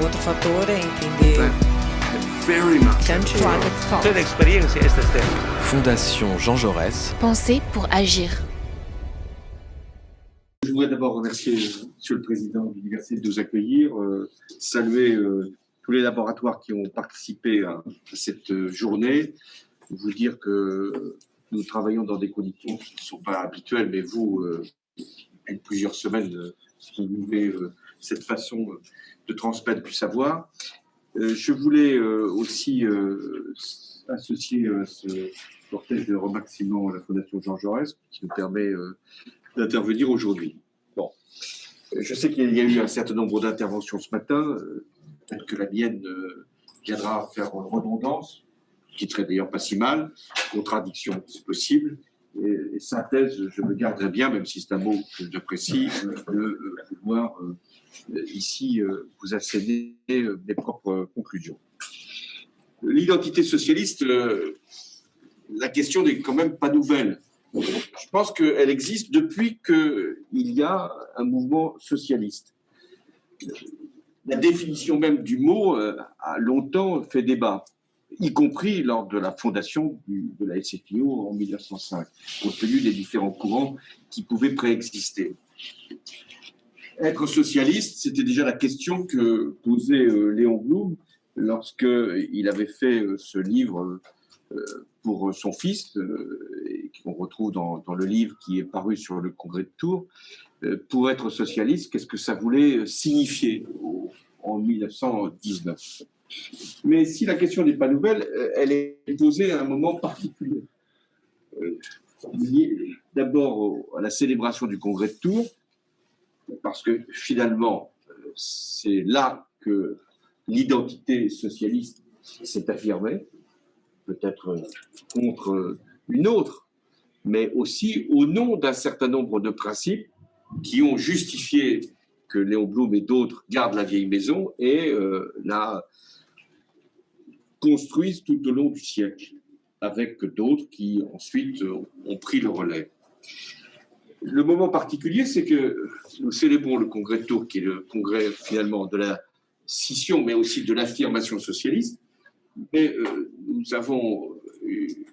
outro fator é entender country. Toda a experiência estas terras. Fondation Jean Jaurès. Penser pour agir. Je voudrais d'abord remercier Monsieur le Président de l'Université de nous accueillir, saluer tous les laboratoires qui ont participé à cette journée, vous dire que nous travaillons dans des conditions qui ne sont pas habituelles, mais vous, depuis plusieurs semaines, vous vivez cette façon de transmettre du savoir. Je voulais aussi associer à ce cortège de remerciements à la Fondation Jean Jaurès, qui nous permet d'intervenir aujourd'hui. Bon. Je sais qu'il y a eu un certain nombre d'interventions ce matin, peut-être que la mienne viendra faire redondance, qui ne serait d'ailleurs pas si mal, contradiction, c'est possible, et synthèse, je me garderai bien, même si c'est un mot que j'apprécie, de pouvoir ici vous asséner mes propres conclusions. L'identité socialiste, la question n'est quand même pas nouvelle. Je pense qu'elle existe depuis qu'il y a un mouvement socialiste. La définition même du mot a longtemps fait débat, y compris lors de la fondation de la SFIO en 1905, compte tenu des différents courants qui pouvaient préexister. Être socialiste, c'était déjà la question que posait Léon Blum lorsqu'il avait fait ce livre pour son fils, et qu'on retrouve dans le livre qui est paru sur le congrès de Tours. Pour être socialiste, qu'est-ce que ça voulait signifier en 1919 ? Mais si la question n'est pas nouvelle, elle est posée à un moment particulier. D'abord à la célébration du congrès de Tours, parce que finalement, c'est là que l'identité socialiste s'est affirmée, peut-être contre une autre, mais aussi au nom d'un certain nombre de principes qui ont justifié que Léon Blum et d'autres gardent la vieille maison et la construisent tout au long du siècle, avec d'autres qui ensuite ont pris le relais. Le moment particulier, c'est que nous célébrons le congrès de Tours, qui est le congrès finalement de la scission, mais aussi de l'affirmation socialiste. Mais nous avons eu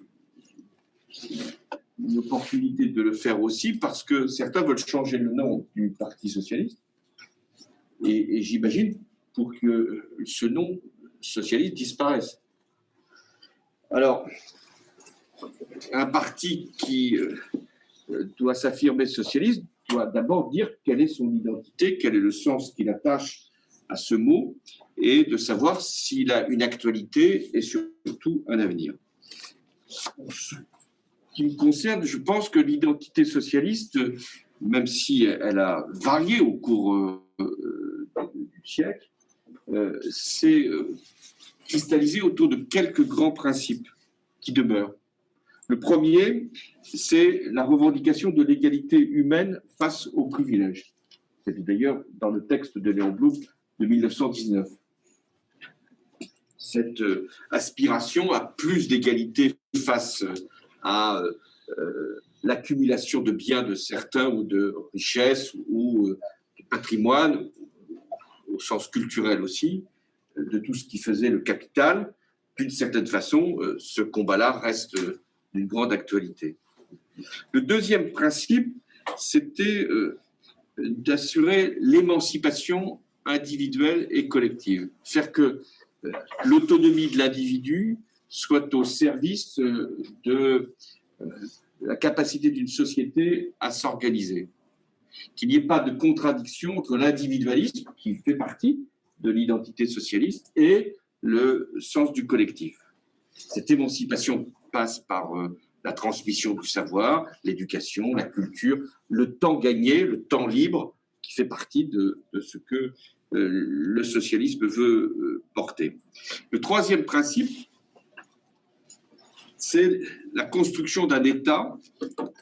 une opportunité de le faire aussi parce que certains veulent changer le nom du Parti socialiste. Et j'imagine pour que ce nom socialiste disparaisse. Alors, un parti qui doit s'affirmer socialiste doit d'abord dire quelle est son identité, quel est le sens qu'il attache à ce mot, et de savoir s'il a une actualité et surtout un avenir. En ce qui me concerne, je pense que l'identité socialiste, même si elle a varié au cours du siècle, s'est cristallisée autour de quelques grands principes qui demeurent. Le premier, c'est la revendication de l'égalité humaine face aux privilèges. C'est d'ailleurs dans le texte de Léon Blum de 1919. Cette aspiration à plus d'égalité face à l'accumulation de biens de certains ou de richesses ou de patrimoine, au sens culturel aussi, de tout ce qui faisait le capital, d'une certaine façon, ce combat-là reste d'une grande actualité. Le deuxième principe, c'était d'assurer l'émancipation individuelle et collective, faire que l'autonomie de l'individu soit au service de la capacité d'une société à s'organiser, qu'il n'y ait pas de contradiction entre l'individualisme, qui fait partie de l'identité socialiste, et le sens du collectif. Cette émancipation passe par la transmission du savoir, l'éducation, la culture, le temps gagné, le temps libre, qui fait partie de ce que le socialisme veut porter. Le troisième principe, c'est la construction d'un État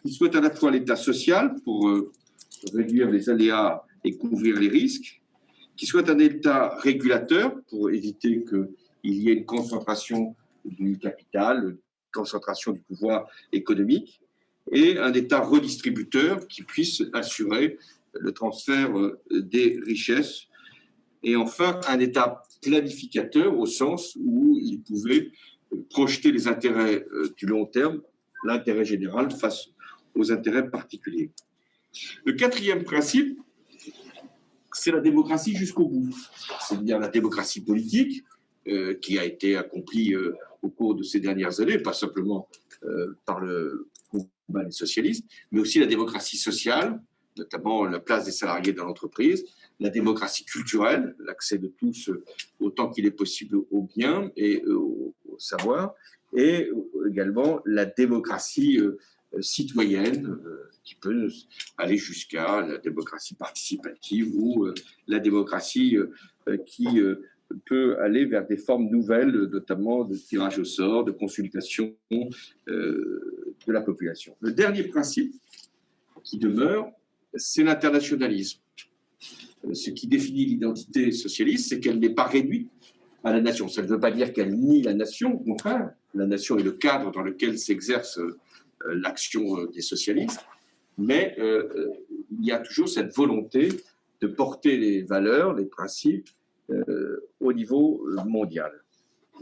qui soit à la fois l'État social pour réduire les aléas et couvrir les risques, qui soit un État régulateur pour éviter qu'il y ait une concentration du capital, une concentration du pouvoir économique, et un État redistributeur qui puisse assurer le transfert des richesses et enfin un État planificateur au sens où il pouvait projeter les intérêts du long terme, l'intérêt général face aux intérêts particuliers. Le quatrième principe, c'est la démocratie jusqu'au bout, c'est-à-dire la démocratie politique qui a été accomplie au cours de ces dernières années, pas simplement par le combat des socialistes, mais aussi la démocratie sociale, notamment la place des salariés dans l'entreprise, la démocratie culturelle, l'accès de tous autant qu'il est possible aux biens et au savoir, et également la démocratie citoyenne qui peut aller jusqu'à la démocratie participative ou la démocratie qui peut aller vers des formes nouvelles, notamment de tirage au sort, de consultation de la population. Le dernier principe qui demeure, c'est l'internationalisme. Ce qui définit l'identité socialiste, c'est qu'elle n'est pas réduite à la nation. Ça ne veut pas dire qu'elle nie la nation, au contraire, la nation est le cadre dans lequel s'exerce l'action des socialistes, mais il y a toujours cette volonté de porter les valeurs, les principes au niveau mondial.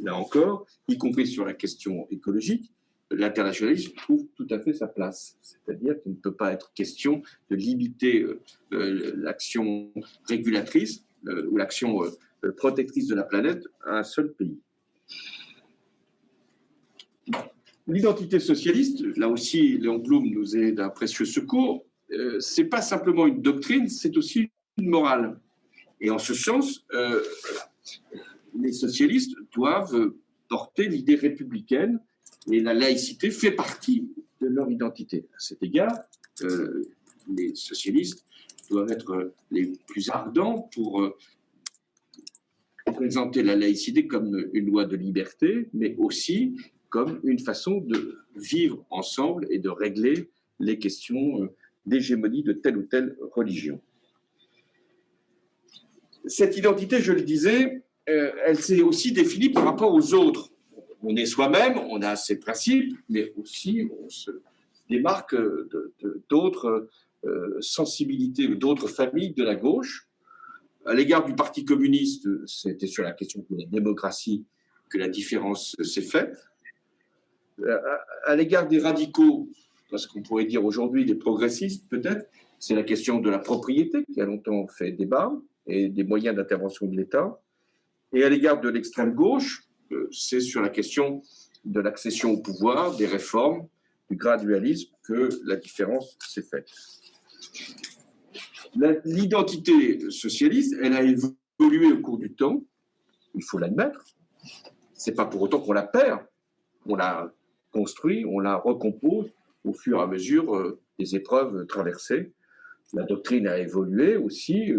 Là encore, y compris sur la question écologique, l'internationalisme trouve tout à fait sa place. C'est-à-dire qu'il ne peut pas être question de limiter l'action régulatrice ou l'action protectrice de la planète à un seul pays. L'identité socialiste, là aussi, Léon Blum nous est d'un précieux secours, c'est pas simplement une doctrine, c'est aussi une morale. Et en ce sens, les socialistes doivent porter l'idée républicaine et la laïcité fait partie de leur identité. À cet égard, les socialistes doivent être les plus ardents pour présenter la laïcité comme une loi de liberté, mais aussi comme une façon de vivre ensemble et de régler les questions d'hégémonie de telle ou telle religion. Cette identité, je le disais, elle s'est aussi définie par rapport aux autres. On est soi-même, on a ses principes, mais aussi on se démarque d'autres sensibilités ou d'autres familles de la gauche. À l'égard du Parti communiste, c'était sur la question de la démocratie que la différence s'est faite. À l'égard des radicaux, parce qu'on pourrait dire aujourd'hui des progressistes peut-être, c'est la question de la propriété qui a longtemps fait débat et des moyens d'intervention de l'État. Et à l'égard de l'extrême gauche, c'est sur la question de l'accession au pouvoir, des réformes, du gradualisme que la différence s'est faite. L'identité socialiste, elle a évolué au cours du temps, il faut l'admettre. C'est pas pour autant qu'on la perd, on la construit, on la recompose au fur et à mesure des épreuves traversées. La doctrine a évolué aussi,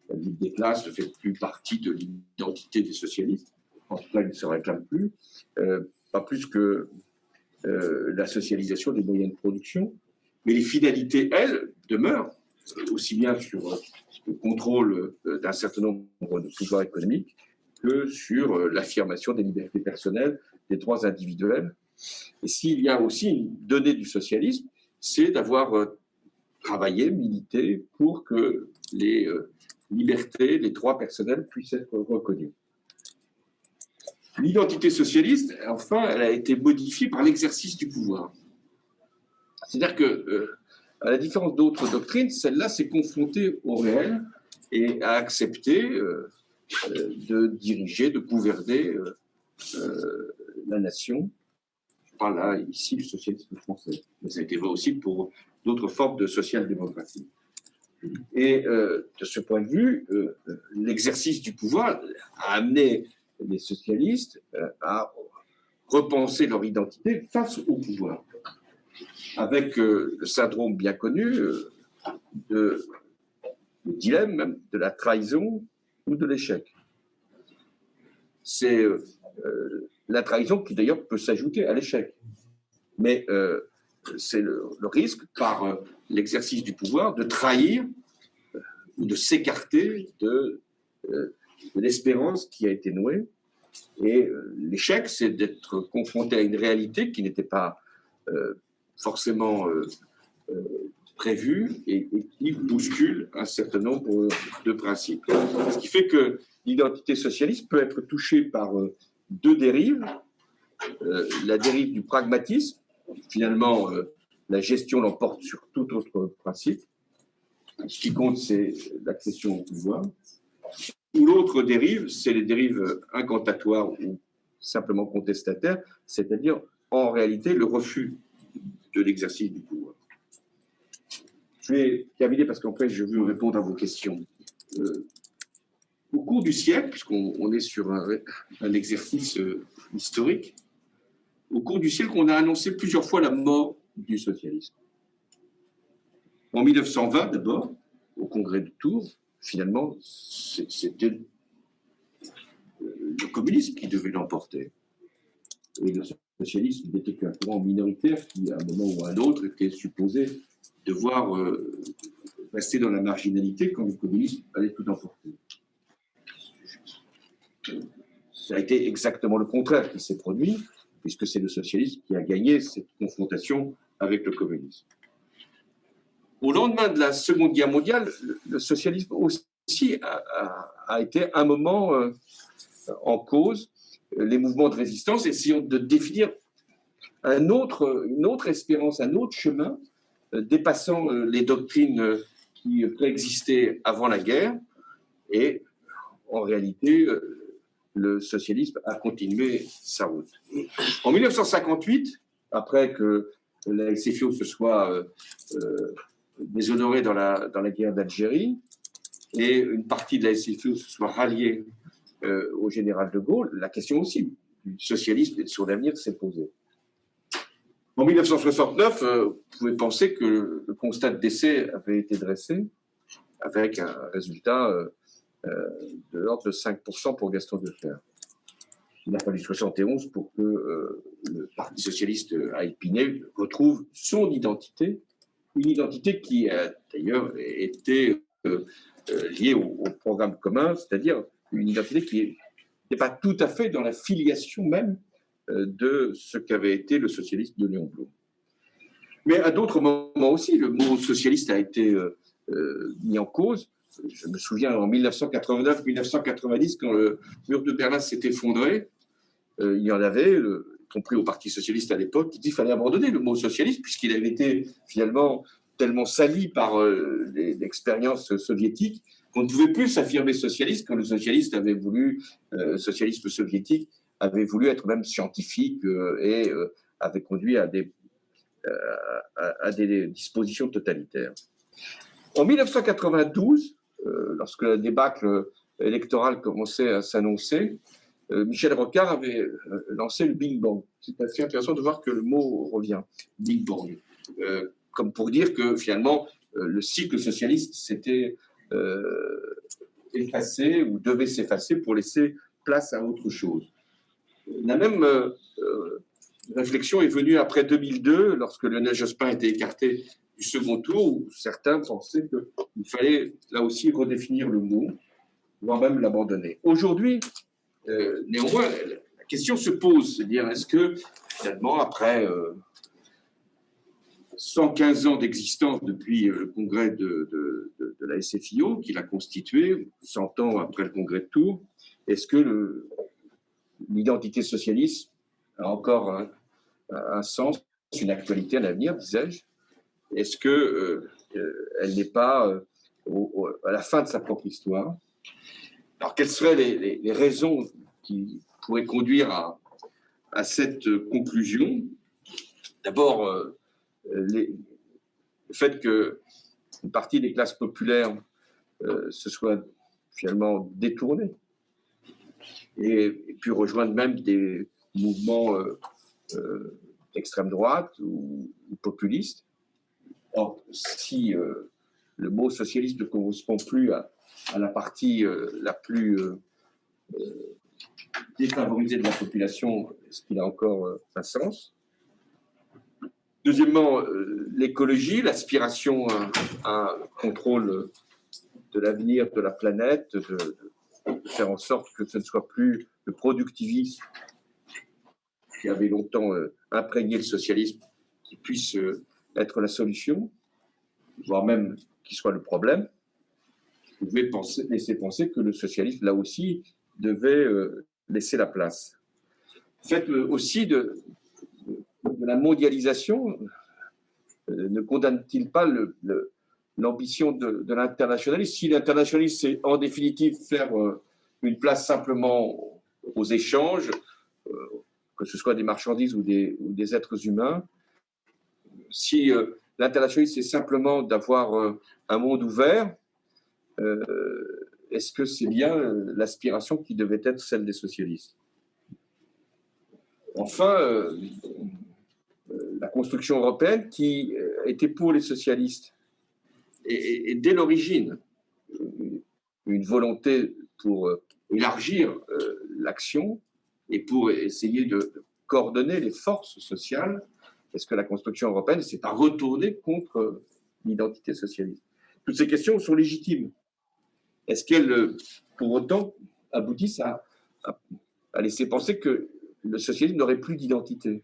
la lutte des classes ne fait plus partie de l'identité des socialistes, en tout cas, ils ne se réclament plus, pas plus que la socialisation des moyens de production, mais les finalités, elles, demeurent, aussi bien sur le contrôle d'un certain nombre de pouvoirs économiques que sur l'affirmation des libertés personnelles, des droits individuels. Et s'il y a aussi une donnée du socialisme, c'est d'avoir travaillé, milité pour que les libertés, les droits personnels puissent être reconnus. L'identité socialiste, enfin, elle a été modifiée par l'exercice du pouvoir. C'est-à-dire que, à la différence d'autres doctrines, celle-là s'est confrontée au réel et a accepté de diriger, de gouverner la nation. Je parle là, ici, du socialisme français. Mais ça a été vrai aussi pour d'autres formes de social-démocratie. Et de ce point de vue, l'exercice du pouvoir a amené les socialistes à repenser leur identité face au pouvoir, avec le syndrome bien connu le dilemme même de la trahison ou de l'échec. C'est la trahison qui d'ailleurs peut s'ajouter à l'échec, mais c'est le risque par l'exercice du pouvoir de trahir ou de s'écarter de l'espérance qui a été nouée. Et l'échec, c'est d'être confronté à une réalité qui n'était pas forcément prévu et qui bouscule un certain nombre de principes. Ce qui fait que l'identité socialiste peut être touchée par deux dérives. La dérive du pragmatisme, finalement, la gestion l'emporte sur tout autre principe. Ce qui compte, c'est l'accession au pouvoir. Ou l'autre dérive, c'est les dérives incantatoires ou simplement contestataires, c'est-à-dire, en réalité, le refus de l'exercice du pouvoir. Je vais terminer parce qu'après, je veux répondre à vos questions. Au cours du siècle, puisqu'on est sur un exercice historique, au cours du siècle, on a annoncé plusieurs fois la mort du socialisme. En 1920, d'abord, au congrès de Tours, finalement, c'était le communisme qui devait l'emporter. Et le socialisme n'était qu'un courant minoritaire qui, à un moment ou à un autre, était supposé devoir rester dans la marginalité quand le communisme allait tout emporter. Ça a été exactement le contraire qui s'est produit, puisque c'est le socialisme qui a gagné cette confrontation avec le communisme. Au lendemain de la Seconde Guerre mondiale, le socialisme aussi a été un moment en cause, les mouvements de résistance, essayant de définir une autre espérance, un autre chemin, dépassant les doctrines qui préexistaient avant la guerre. Et en réalité, le socialisme a continué sa route. En 1958, après que la SFIO se soit déshonorée dans la guerre d'Algérie et une partie de la SFIO se soit ralliée au général de Gaulle, la question aussi du socialisme et de son avenir s'est posée. En 1969, vous pouvez penser que le constat de décès avait été dressé avec un résultat de l'ordre de 5% pour Gaston Defferre. Il a fallu 71 pour que le Parti socialiste à Épinay retrouve son identité, une identité qui a d'ailleurs été liée au programme commun, c'est-à-dire une identité qui n'est pas tout à fait dans la filiation même de ce qu'avait été le socialisme de Léon Blum. Mais à d'autres moments aussi, le mot socialiste a été mis en cause. Je me souviens en 1989-1990, quand le mur de Berlin s'est effondré, il y en avait, y compris au Parti socialiste à l'époque, qui dit qu'il fallait abandonner le mot socialiste, puisqu'il avait été finalement tellement sali par l'expérience soviétique qu'on ne pouvait plus s'affirmer socialiste quand le socialiste avait voulu, socialisme soviétique, avait voulu être même scientifique et avait conduit à des dispositions totalitaires. En 1992, lorsque la débâcle électorale commençait à s'annoncer, Michel Rocard avait lancé le Big Bang. C'est assez intéressant de voir que le mot revient, Big Bang, comme pour dire que finalement le cycle socialiste s'était effacé ou devait s'effacer pour laisser place à autre chose. La même réflexion est venue après 2002, lorsque Lionel Jospin a été écarté du second tour, où certains pensaient qu'il fallait là aussi redéfinir le mot, voire même l'abandonner. Aujourd'hui, néanmoins, la question se pose, c'est-à-dire est-ce que finalement, après 115 ans d'existence depuis le congrès de la SFIO, qu'il a constitué, 100 ans après le congrès de Tours, est-ce que l'identité socialiste a encore un sens, une actualité, un avenir, disais-je? Est-ce qu'elle n'est pas à la fin de sa propre histoire? Alors, quelles seraient les raisons qui pourraient conduire à cette conclusion? D'abord, le fait qu'une partie des classes populaires se soit finalement détournée et puis rejoindre même des mouvements d'extrême droite ou populistes. Or, si le mot socialiste ne correspond plus à la partie la plus défavorisée de la population, est-ce qu'il a encore un sens? Deuxièmement, l'écologie, l'aspiration à un contrôle de l'avenir de la planète, de faire en sorte que ce ne soit plus le productivisme qui avait longtemps imprégné le socialisme qui puisse être la solution. voire même qui soit le problème, pouvait laisser penser que le socialisme, là aussi, devait laisser la place. Fait aussi de la mondialisation, ne condamne-t-il pas l'ambition de l'internationalisme? Si l'internationalisme, c'est en définitive faire une place simplement aux échanges, que ce soit des marchandises ou des êtres humains, si l'internationalisme, c'est simplement d'avoir un monde ouvert, est-ce que c'est bien l'aspiration qui devait être celle des socialistes? Enfin, la construction européenne qui était pour les socialistes et dès l'origine une volonté pour élargir l'action et pour essayer de coordonner les forces sociales. Est-ce que la construction européenne s'est pas retournée contre l'identité socialiste? Toutes ces questions sont légitimes. Est-ce qu'elles, pour autant, aboutissent à laisser penser que le socialisme n'aurait plus d'identité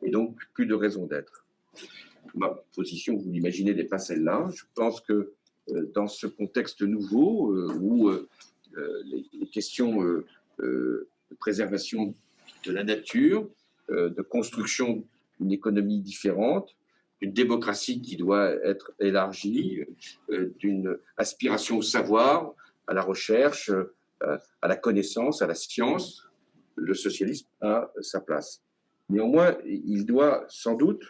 et donc plus de raison d'être? Ma position, vous l'imaginez, n'est pas celle-là. Je pense que dans ce contexte nouveau, où les questions de préservation de la nature, de construction d'une économie différente, d'une démocratie qui doit être élargie, d'une aspiration au savoir, à la recherche, à la connaissance, à la science, le socialisme a sa place. Néanmoins, il doit sans doute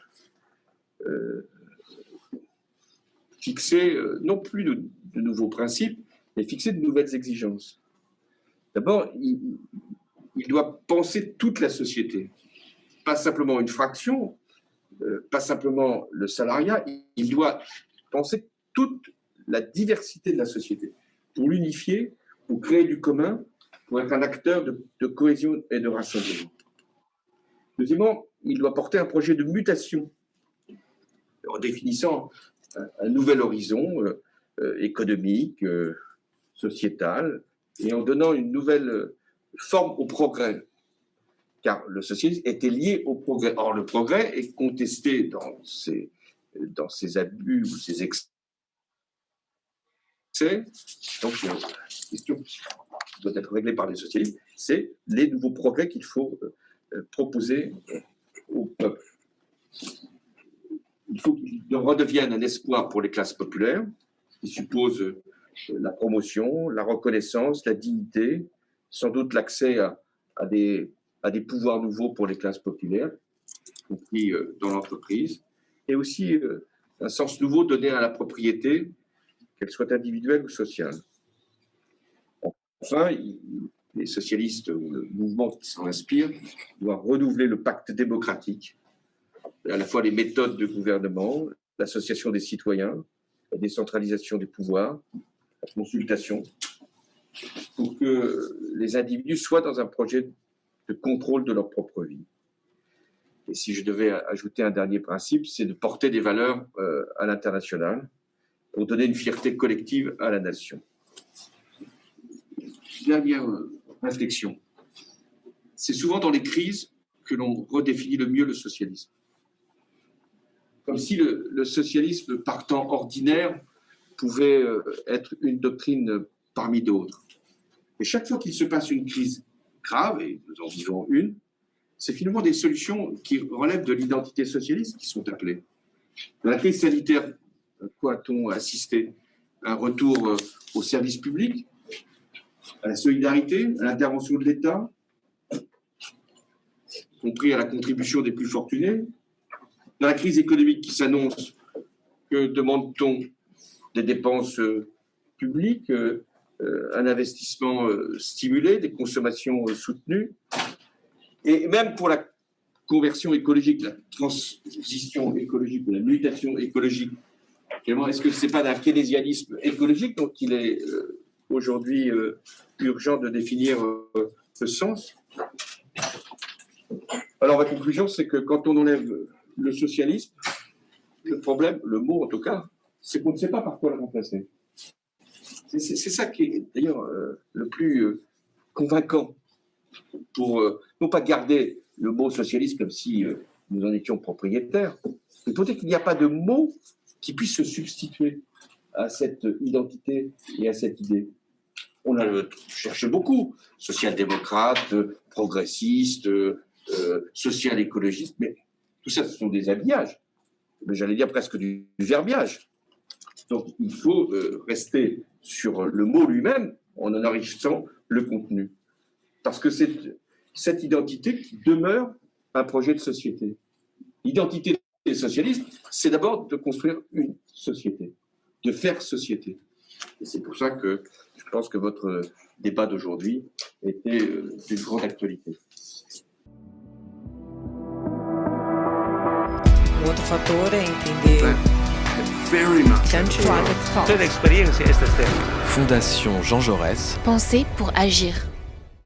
fixer non plus de nouveaux principes, mais fixer de nouvelles exigences. D'abord, il doit penser toute la société, pas simplement une fraction, pas simplement le salariat, il doit penser toute la diversité de la société pour l'unifier, pour créer du commun, pour être un acteur de cohésion et de rassemblement. Deuxièmement, il doit porter un projet de mutation en définissant un nouvel horizon économique, sociétal, et en donnant une nouvelle forme au progrès. Car le socialisme était lié au progrès. Or, le progrès est contesté dans ses abus ou ses excès. Donc, la question qui doit être réglée par les socialistes, c'est les nouveaux progrès qu'il faut proposer au peuple. Il faut qu'il redevienne un espoir pour les classes populaires, qui suppose la promotion, la reconnaissance, la dignité, sans doute l'accès à des pouvoirs nouveaux pour les classes populaires, y compris dans l'entreprise, et aussi un sens nouveau donné à la propriété, qu'elle soit individuelle ou sociale. Enfin, les socialistes, ou le mouvement qui s'en inspire, doit renouveler le pacte démocratique, à la fois les méthodes de gouvernement, l'association des citoyens, la décentralisation des pouvoirs, la consultation, pour que les individus soient dans un projet de contrôle de leur propre vie. Et si je devais ajouter un dernier principe, c'est de porter des valeurs à l'international pour donner une fierté collective à la nation. Dernière réflexion. C'est souvent dans les crises que l'on redéfinit le mieux le socialisme. Comme si le socialisme, par temps ordinaire, pouvait être une doctrine parmi d'autres. Et chaque fois qu'il se passe une crise grave, et nous en vivons une, c'est finalement des solutions qui relèvent de l'identité socialiste qui sont appelées. Dans la crise sanitaire, à quoi a-t-on assisté? Un retour au service public, à la solidarité, à l'intervention de l'État, y compris à la contribution des plus fortunés. Dans la crise économique qui s'annonce, que demande-t-on? Des dépenses publiques, un investissement stimulé, des consommations soutenues. Et même pour la conversion écologique, la transition écologique, la mutation écologique, est-ce que ce n'est pas d'un keynésianisme écologique dont il est aujourd'hui urgent de définir le sens? Alors, ma conclusion, c'est que quand on enlève le socialisme, le problème, le mot en tout cas, c'est qu'on ne sait pas par quoi le remplacer. C'est ça qui est d'ailleurs le plus convaincant pour non pas garder le mot socialiste comme si nous en étions propriétaires, mais pour dire qu'il n'y a pas de mot qui puisse se substituer à cette identité et à cette idée. On a cherché beaucoup, social-démocrate, progressiste, social-écologiste, mais tout ça, ce sont des habillages, mais j'allais dire presque du verbiage. Donc, il faut rester sur le mot lui-même en enrichissant le contenu. Parce que c'est cette identité qui demeure un projet de société. L'identité des socialistes, c'est d'abord de construire une société, de faire société. Et c'est pour ça que je pense que votre débat d'aujourd'hui était d'une grande actualité. Outro fator é entender que antes Toda experiência é esta externa. Fondation Jean Jaurès. Penser pour agir.